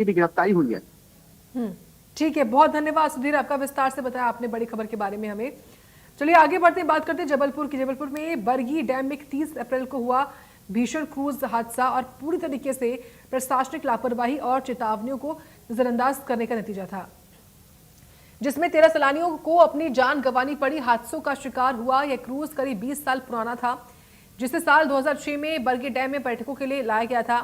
भी गिरफ्तारी हुई है। हम्म, ठीक है, बहुत धन्यवाद सुधीर, आपका विस्तार से बताया आपने बड़ी खबर के बारे में हमें। चलिए आगे बढ़ते हैं, बात करते हैं जबलपुर की। जबलपुर में बरगी डैम में 30 अप्रैल को हुआ भीषण क्रूज हादसा और पूरी तरीके से प्रशासनिक लापरवाही और चेतावनियों को नजरअंदाज करने का नतीजा था, जिसमें 13 सैलानियों को अपनी जान गंवानी पड़ी। हादसों का शिकार हुआ यह क्रूज करीब 20 साल पुराना था, जिसे साल 2006 में बरगी डैम में पर्यटकों के लिए लाया गया था।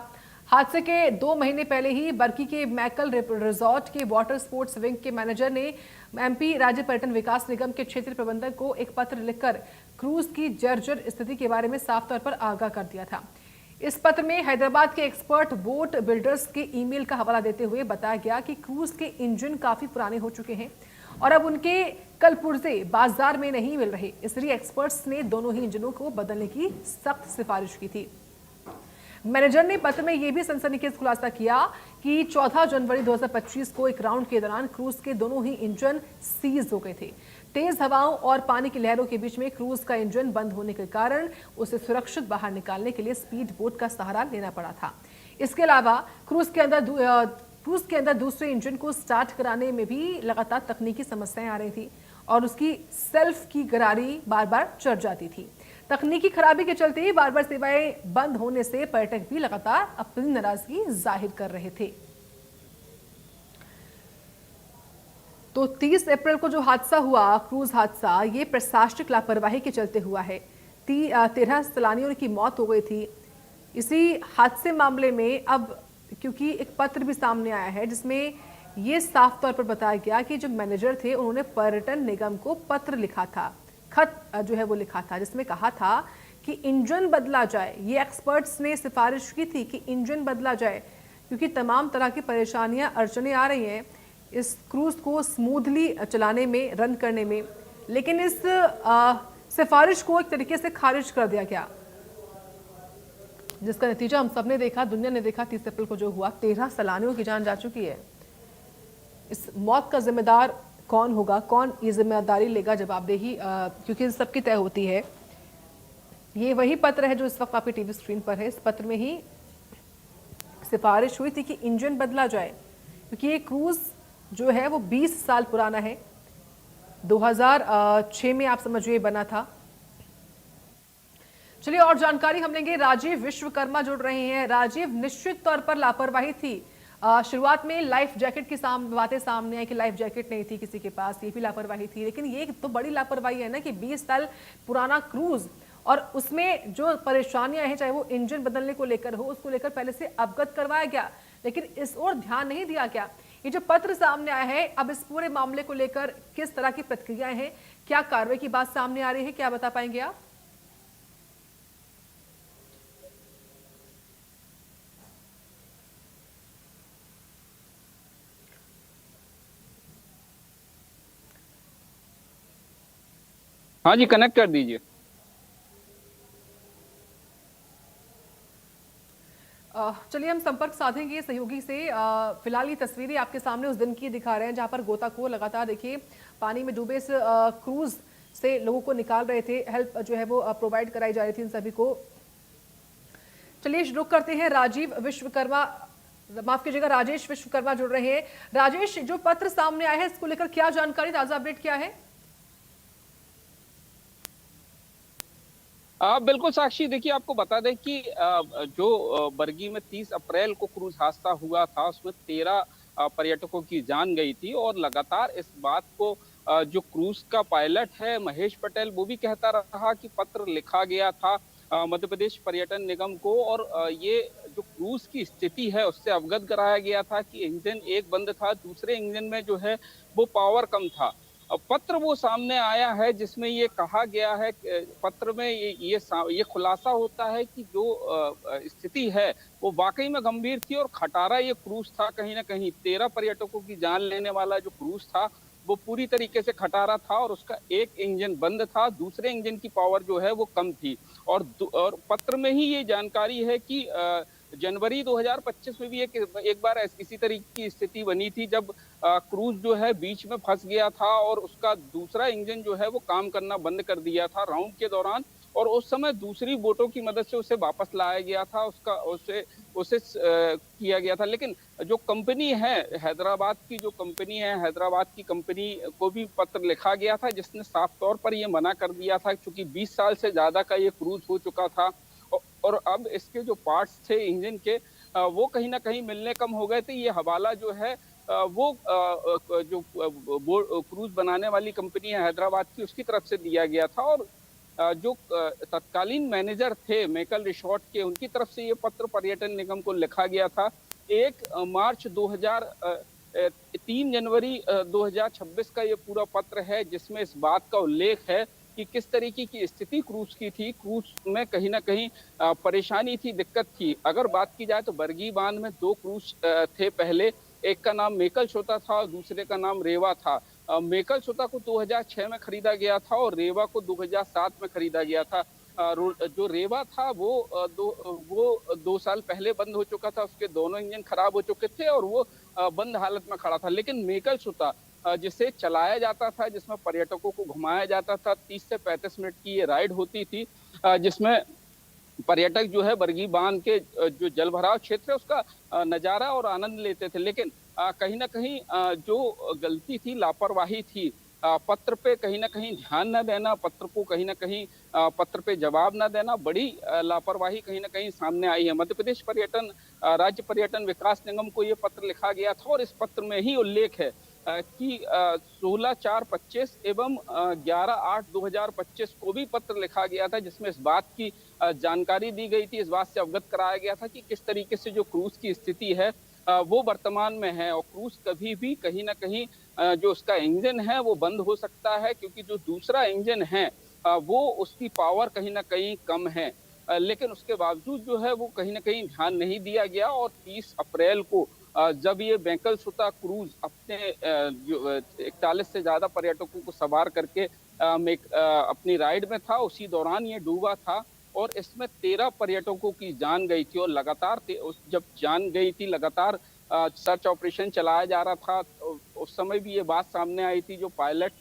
हादसे के 2 महीने पहले ही बरगी के मैकल रिजॉर्ट के वाटर स्पोर्ट्स विंग के मैनेजर ने एमपी राज्य पर्यटन विकास निगम के क्षेत्रीय प्रबंधक को एक पत्र लिखकर क्रूज की जर्जर स्थिति के बारे में साफ तौर पर आगाह कर दिया था। इस पत्र में हैदराबाद के एक्सपर्ट बोट बिल्डर्स के ईमेल का हवाला देते हुए बताया गया कि क्रूज के इंजन काफी पुराने हो चुके हैं और अब उनके कल पुर्जे बाजार में नहीं मिल रहे, इसलिए एक्सपर्ट्स ने दोनों ही इंजनों को बदलने की सख्त सिफारिश की थी। मैनेजर ने पत्र में यह भी सनसनीखेज खुलासा किया कि 14 जनवरी 2025 को एक राउंड के दौरान क्रूज के दोनों ही इंजन सीज हो गए थे। तेज हवाओं और पानी की लहरों के बीच में क्रूज का इंजन बंद होने के कारण उसे सुरक्षित बाहर निकालने के लिए स्पीड बोट का सहारा लेना पड़ा था। इसके अलावा क्रूज के अंदर दूसरे इंजन को स्टार्ट कराने में भी लगातार तकनीकी समस्याएं आ रही थी और उसकी सेल्फ की गरारी बार बार चढ़ जाती थी। तकनीकी खराबी के चलते बार बार सेवाएं बंद होने से पर्यटक भी लगातार अपनी नाराजगी जाहिर कर रहे थे। तो 30 अप्रैल को जो हादसा हुआ, क्रूज हादसा, ये प्रशासनिक लापरवाही के चलते हुआ है। 13 सैलानियों की मौत हो गई थी। इसी हादसे मामले में अब क्योंकि एक पत्र भी सामने आया है जिसमें ये साफ तौर पर बताया गया कि जो मैनेजर थे उन्होंने पर्यटन निगम को पत्र लिखा था, खत जो है वो लिखा था, जिसमें कहा था कि इंजन बदला जाए। ये एक्सपर्ट्स ने सिफारिश की थी कि इंजन बदला जाए क्योंकि तमाम तरह की परेशानियां अड़चने आ रही हैं इस क्रूज को स्मूथली चलाने में, रन करने में। लेकिन इस सिफारिश को एक तरीके से खारिज कर दिया गया, जिसका नतीजा हम सब ने देखा, दुनिया ने देखा। 30 अप्रैल को जो हुआ, 13 सैलानियों की जान जा चुकी है। इस मौत का जिम्मेदार कौन होगा, कौन ये जिम्मेदारी लेगा, जवाबदेही क्योंकि सबकी तय होती है। ये वही पत्र है जो इस वक्त आपकी टीवी स्क्रीन पर है। इस पत्र में ही सिफारिश हुई थी कि इंजन बदला जाए क्योंकि ये क्रूज जो है वो 20 साल पुराना है। 2006 में आप समझिए बना था। चलिए और जानकारी हम लेंगे, राजीव विश्वकर्मा जुड़ रहे हैं। राजीव, निश्चित तौर पर लापरवाही थी। शुरुआत में लाइफ जैकेट की बातें सामने आई कि लाइफ जैकेट नहीं थी किसी के पास, ये भी लापरवाही थी। लेकिन ये तो बड़ी लापरवाही है ना कि 20 साल पुराना क्रूज और उसमें जो परेशानियां हैं, चाहे वो इंजन बदलने को लेकर हो, उसको लेकर पहले से अवगत करवाया गया, लेकिन इस ओर ध्यान नहीं दिया गया। ये जो पत्र सामने आया है, अब इस पूरे मामले को लेकर किस तरह की प्रतिक्रियाएं हैं, क्या कार्रवाई की बात सामने आ रही है, क्या बता पाएंगे आप? हाँ जी, कनेक्ट कर दीजिए। चलिए हम संपर्क साधेंगे सहयोगी से। फिलहाल ये तस्वीरें आपके सामने उस दिन की दिखा रहे हैं जहां पर गोताखोर लगातार देखिए पानी में डूबे इस क्रूज से लोगों को निकाल रहे थे। हेल्प जो है वो प्रोवाइड कराई जा रही थी इन सभी को। चलिए रुक करते हैं, राजीव विश्वकर्मा, माफ कीजिएगा, राजेश विश्वकर्मा जुड़ रहे हैं। राजेश, जो पत्र सामने आया है इसको लेकर क्या जानकारी, ताजा अपडेट क्या है? बिल्कुल साक्षी, देखिए आपको बता दें कि जो बरगी में 30 अप्रैल को क्रूज हादसा हुआ था उसमें 13 पर्यटकों की जान गई थी और लगातार इस बात को जो क्रूज का पायलट है महेश पटेल, वो भी कहता रहा कि पत्र लिखा गया था मध्य प्रदेश पर्यटन निगम को और ये जो क्रूज की स्थिति है उससे अवगत कराया गया था कि इंजन एक बंद था, दूसरे इंजन में जो है वो पावर कम था। पत्र वो सामने आया है जिसमें ये कहा गया है, पत्र में ये खुलासा होता है कि जो स्थिति है वो वाकई में गंभीर थी और खटारा ये क्रूज था। कहीं ना कहीं 13 पर्यटकों की जान लेने वाला जो क्रूज था वो पूरी तरीके से खटारा था और उसका एक इंजन बंद था, दूसरे इंजन की पावर जो है वो कम थी। और पत्र में ही ये जानकारी है कि जनवरी 2025 में भी एक बार इसी तरीके की स्थिति बनी थी जब क्रूज जो है बीच में फंस गया था और उसका दूसरा इंजन जो है वो काम करना बंद कर दिया था राउंड के दौरान और उस समय दूसरी बोटों की मदद से उसे वापस लाया गया था, उसका उसे उसे किया गया था। लेकिन जो कंपनी है, हैदराबाद की जो कंपनी है, हैदराबाद की कंपनी को भी पत्र लिखा गया था, जिसने साफ तौर पर ये मना कर दिया था, क्योंकि 20 साल से ज्यादा का ये क्रूज हो चुका था और अब इसके जो पार्ट्स थे इंजन के, वो कहीं ना कहीं मिलने कम हो गए थे। ये हवाला जो है वो जो क्रूज बनाने वाली कंपनी है हैदराबाद की, उसकी तरफ से दिया गया था। और जो तत्कालीन मैनेजर थे मेकल रिसोर्ट के, उनकी तरफ से ये पत्र पर्यटन निगम को लिखा गया था। 1 मार्च 2000 3 जनवरी 2026 का ये पूरा पत्र है, जिसमें इस बात का उल्लेख है कि किस तरीके की स्थिति क्रूज की थी। क्रूज में कहीं ना कहीं परेशानी थी, दिक्कत थी। अगर बात की जाए तो बरगी बांध में 2 क्रूज थे पहले, एक का नाम मेकल छोटा था और दूसरे का नाम रेवा था। मेकल छोटा को 2006 में खरीदा गया था और रेवा को 2007 में खरीदा गया था। जो रेवा था वो 2 साल पहले बंद हो चुका था, उसके दोनों इंजन खराब हो चुके थे और वो बंद हालत में खड़ा था। लेकिन मेकल छोटा जिसे चलाया जाता था, जिसमें पर्यटकों को घुमाया जाता था, 30 से 35 मिनट की ये राइड होती थी, जिसमें पर्यटक जो है बरगी बांध के जो जल भराव क्षेत्र है उसका नजारा और आनंद लेते थे। लेकिन कहीं ना कहीं जो गलती थी, लापरवाही थी, पत्र पे कहीं ना कहीं ध्यान न देना, पत्र को कहीं ना कहीं पत्र पे जवाब न देना, बड़ी लापरवाही कहीं ना कहीं सामने आई है। मध्य प्रदेश पर्यटन राज्य पर्यटन विकास निगम को ये पत्र लिखा गया था और इस पत्र में ही उल्लेख है कि 16/4/25 एवं 11/8/2025 को भी पत्र लिखा गया था, जिसमें इस बात की जानकारी दी गई थी, इस बात से अवगत कराया गया था कि किस तरीके से जो क्रूज की स्थिति है वो वर्तमान में है और क्रूज कभी भी कहीं ना कहीं जो उसका इंजन है वो बंद हो सकता है, क्योंकि जो दूसरा इंजन है वो उसकी पावर कहीं ना कहीं कम है। लेकिन उसके बावजूद जो है वो कहीं ना कहीं ध्यान नहीं दिया गया और 30 अप्रैल को जब ये मेकल छोटा क्रूज अपने 41 से ज्यादा पर्यटकों को सवार करके अपनी राइड में था, उसी दौरान ये डूबा था और इसमें 13 पर्यटकों की जान गई थी। और लगातार जब जान गई थी, लगातार सर्च ऑपरेशन चलाया जा रहा था। तो उस समय भी ये बात सामने आई थी, जो पायलट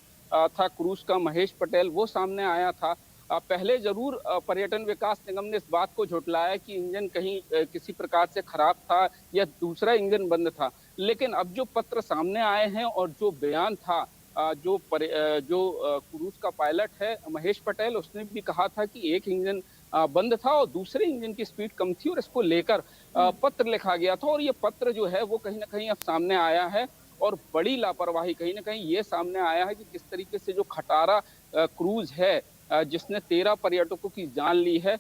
था क्रूज का महेश पटेल, वो सामने आया था। पहले जरूर पर्यटन विकास निगम ने इस बात को झुटलाया कि इंजन कहीं किसी प्रकार से खराब था या दूसरा इंजन बंद था। लेकिन अब जो पत्र सामने आए हैं और जो बयान था, जो क्रूज का पायलट है महेश पटेल, उसने भी कहा था कि एक इंजन बंद था और दूसरे इंजन की स्पीड कम थी और इसको लेकर पत्र लिखा गया था। और ये पत्र जो है वो कहीं ना कहीं अब सामने आया है और बड़ी लापरवाही कहीं ना कहीं ये सामने आया है कि किस तरीके से जो खटारा क्रूज है जिसने 13 पर्यटकों की जान ली है,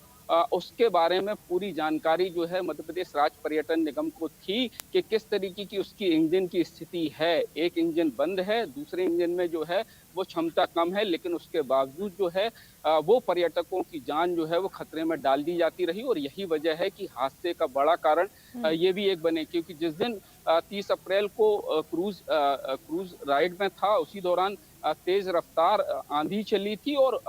उसके बारे में पूरी जानकारी जो है मध्य प्रदेश राज्य पर्यटन निगम को थी कि किस तरीके की उसकी इंजन की स्थिति है। एक इंजन बंद है, दूसरे इंजन में जो है वो क्षमता कम है, लेकिन उसके बावजूद जो है वो पर्यटकों की जान जो है वो खतरे में डाल दी जाती रही। और यही वजह है कि हादसे का बड़ा कारण ये भी एक बने, क्योंकि जिस दिन 30 अप्रैल को क्रूज राइड में था, उसी दौरान तेज रफ्तार आंधी चली थी और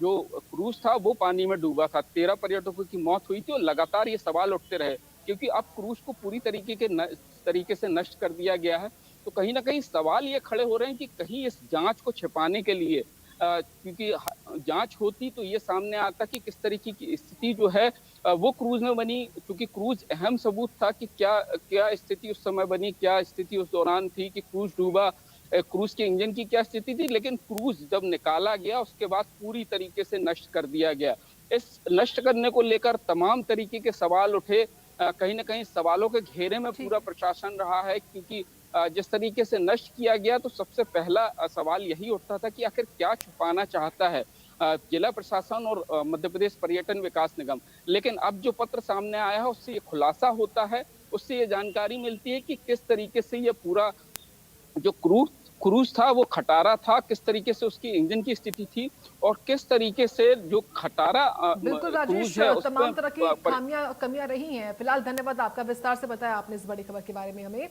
जो क्रूज था वो पानी में डूबा था। 13 पर्यटकों की मौत हुई थी और लगातार ये सवाल उठते रहे, क्योंकि अब क्रूज को पूरी तरीके से नष्ट कर दिया गया है। तो कहीं ना कहीं सवाल ये खड़े हो रहे हैं कि कहीं इस जांच को छिपाने के लिए, क्योंकि जांच होती तो ये सामने आता कि किस तरीके की स्थिति जो है वो क्रूज में बनी, क्योंकि क्रूज अहम सबूत था कि क्या स्थिति उस समय बनी, क्या स्थिति उस दौरान थी कि क्रूज डूबा, क्रूज के इंजन की क्या स्थिति थी। लेकिन क्रूज जब निकाला गया उसके बाद पूरी तरीके से नष्ट कर दिया गया। इस नष्ट करने को लेकर तमाम तरीके के सवाल उठे, कहीं ना कहीं सवालों के घेरे में पूरा प्रशासन रहा है, क्योंकि जिस तरीके से नष्ट किया गया तो सबसे पहला सवाल यही उठता था कि आखिर क्या छुपाना चाहता है जिला प्रशासन और मध्य प्रदेश पर्यटन विकास निगम। लेकिन अब जो पत्र सामने आया है उससे ये खुलासा होता है, उससे ये जानकारी मिलती है कि किस तरीके से ये पूरा जो क्रूज था वो खटारा था, किस तरीके से उसकी इंजन की स्थिति थी और किस तरीके से जो खटारा बिल्कुल राजेश, तमाम तरह की खामियां कमियां रही हैं। फिलहाल धन्यवाद, आपका विस्तार से बताया आपने इस बड़ी खबर के बारे में हमें।